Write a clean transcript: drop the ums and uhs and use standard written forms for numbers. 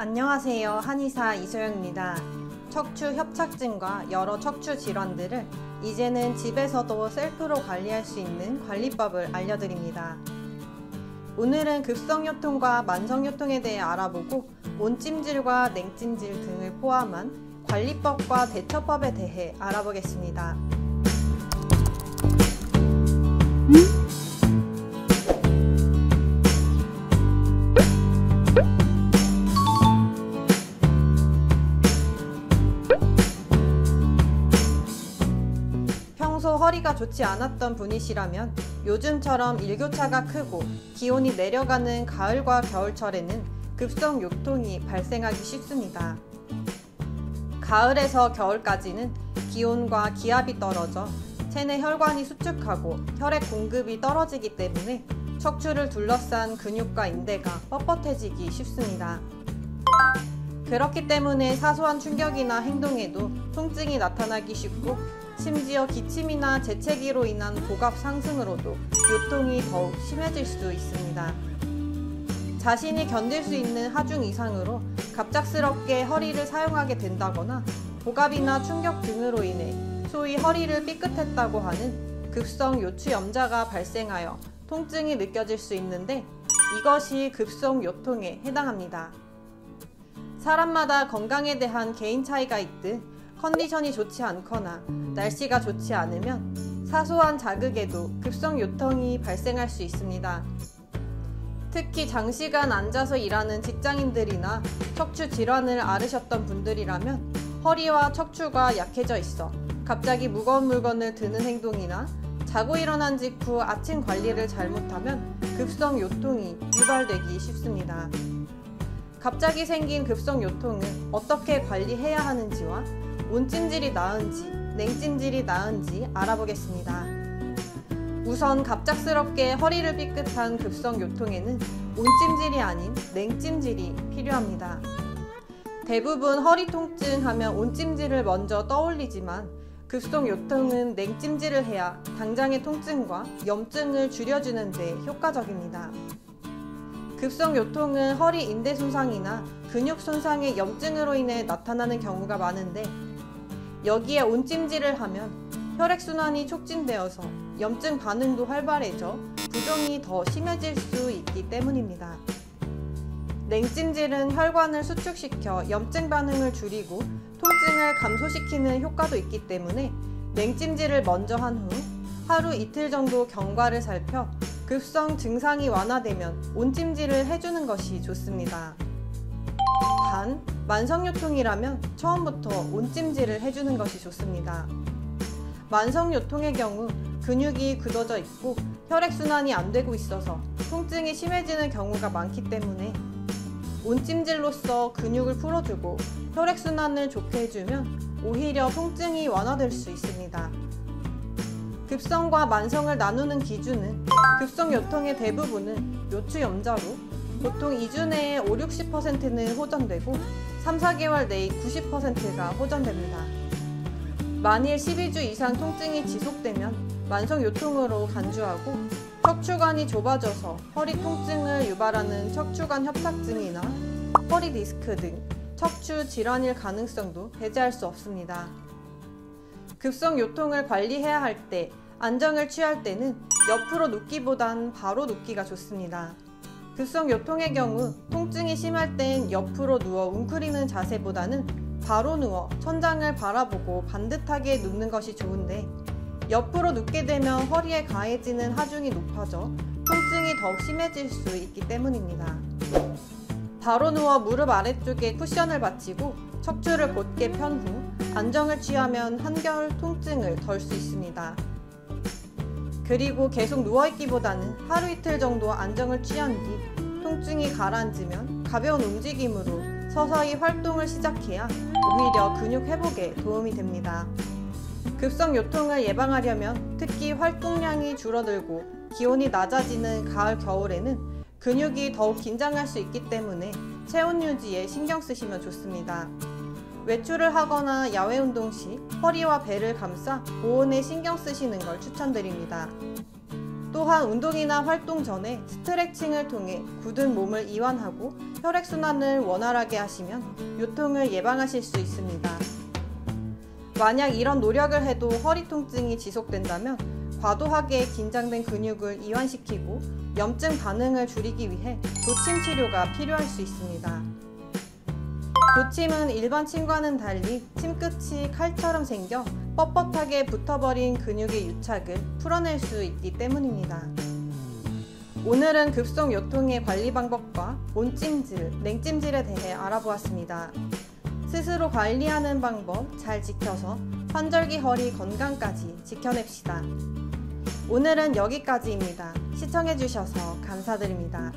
안녕하세요. 한의사 이소영입니다. 척추 협착증과 여러 척추 질환들을 이제는 집에서도 셀프로 관리할 수 있는 관리법을 알려드립니다. 오늘은 급성요통과 만성요통에 대해 알아보고 온찜질과 냉찜질 등을 포함한 관리법과 대처법에 대해 알아보겠습니다. 평소 허리가 좋지 않았던 분이시라면 요즘처럼 일교차가 크고 기온이 내려가는 가을과 겨울철에는 급성 요통이 발생하기 쉽습니다. 가을에서 겨울까지는 기온과 기압이 떨어져 체내 혈관이 수축하고 혈액 공급이 떨어지기 때문에 척추를 둘러싼 근육과 인대가 뻣뻣해지기 쉽습니다. 그렇기 때문에 사소한 충격이나 행동에도 통증이 나타나기 쉽고 심지어 기침이나 재채기로 인한 복압 상승으로도 요통이 더욱 심해질 수 있습니다. 자신이 견딜 수 있는 하중 이상으로 갑작스럽게 허리를 사용하게 된다거나 복압이나 충격 등으로 인해 소위 허리를 삐끗했다고 하는 급성 요추염자가 발생하여 통증이 느껴질 수 있는데 이것이 급성 요통에 해당합니다. 사람마다 건강에 대한 개인 차이가 있듯 컨디션이 좋지 않거나 날씨가 좋지 않으면 사소한 자극에도 급성 요통이 발생할 수 있습니다. 특히 장시간 앉아서 일하는 직장인들이나 척추 질환을 앓으셨던 분들이라면 허리와 척추가 약해져 있어 갑자기 무거운 물건을 드는 행동이나 자고 일어난 직후 아침 관리를 잘못하면 급성 요통이 유발되기 쉽습니다. 갑자기 생긴 급성 요통은 어떻게 관리해야 하는지와 온찜질이 나은지 냉찜질이 나은지 알아보겠습니다. 우선 갑작스럽게 허리를 삐끗한 급성 요통에는 온찜질이 아닌 냉찜질이 필요합니다. 대부분 허리 통증 하면 온찜질을 먼저 떠올리지만 급성 요통은 냉찜질을 해야 당장의 통증과 염증을 줄여주는 데 효과적입니다. 급성 요통은 허리 인대 손상이나 근육 손상의 염증으로 인해 나타나는 경우가 많은데 여기에 온찜질을 하면 혈액순환이 촉진되어서 염증 반응도 활발해져 부종이 더 심해질 수 있기 때문입니다. 냉찜질은 혈관을 수축시켜 염증 반응을 줄이고 통증을 감소시키는 효과도 있기 때문에 냉찜질을 먼저 한 후 하루 이틀 정도 경과를 살펴 급성 증상이 완화되면 온찜질을 해주는 것이 좋습니다. 단, 만성요통이라면 처음부터 온찜질을 해주는 것이 좋습니다. 만성요통의 경우 근육이 굳어져 있고 혈액순환이 안 되고 있어서 통증이 심해지는 경우가 많기 때문에 온찜질로써 근육을 풀어주고 혈액순환을 좋게 해주면 오히려 통증이 완화될 수 있습니다. 급성과 만성을 나누는 기준은 급성 요통의 대부분은 요추염자로 보통 2주 내에 50~60%는 호전되고 3~4개월 내에 90%가 호전됩니다. 만일 12주 이상 통증이 지속되면 만성 요통으로 간주하고 척추관이 좁아져서 허리 통증을 유발하는 척추관 협착증이나 허리 디스크 등 척추 질환일 가능성도 배제할 수 없습니다. 급성 요통을 관리해야 할 때 안정을 취할 때는 옆으로 눕기보단 바로 눕기가 좋습니다. 급성 요통의 경우 통증이 심할 땐 옆으로 누워 웅크리는 자세보다는 바로 누워 천장을 바라보고 반듯하게 눕는 것이 좋은데 옆으로 눕게 되면 허리에 가해지는 하중이 높아져 통증이 더욱 심해질 수 있기 때문입니다. 바로 누워 무릎 아래쪽에 쿠션을 받치고 척추를 곧게 편 후 안정을 취하면 한결 통증을 덜 수 있습니다. 그리고 계속 누워있기보다는 하루 이틀 정도 안정을 취한 뒤 통증이 가라앉으면 가벼운 움직임으로 서서히 활동을 시작해야 오히려 근육 회복에 도움이 됩니다. 급성 요통을 예방하려면 특히 활동량이 줄어들고 기온이 낮아지는 가을, 겨울에는 근육이 더욱 긴장할 수 있기 때문에 체온 유지에 신경 쓰시면 좋습니다. 외출을 하거나 야외 운동 시 허리와 배를 감싸 보온에 신경 쓰시는 걸 추천드립니다. 또한 운동이나 활동 전에 스트레칭을 통해 굳은 몸을 이완하고 혈액순환을 원활하게 하시면 요통을 예방하실 수 있습니다. 만약 이런 노력을 해도 허리 통증이 지속된다면 과도하게 긴장된 근육을 이완시키고 염증 반응을 줄이기 위해 도침 치료가 필요할 수 있습니다. 도침은 일반 침과는 달리 침끝이 칼처럼 생겨 뻣뻣하게 붙어버린 근육의 유착을 풀어낼 수 있기 때문입니다. 오늘은 급성 요통의 관리 방법과 온찜질, 냉찜질에 대해 알아보았습니다. 스스로 관리하는 방법 잘 지켜서 환절기 허리 건강까지 지켜냅시다. 오늘은 여기까지입니다. 시청해주셔서 감사드립니다.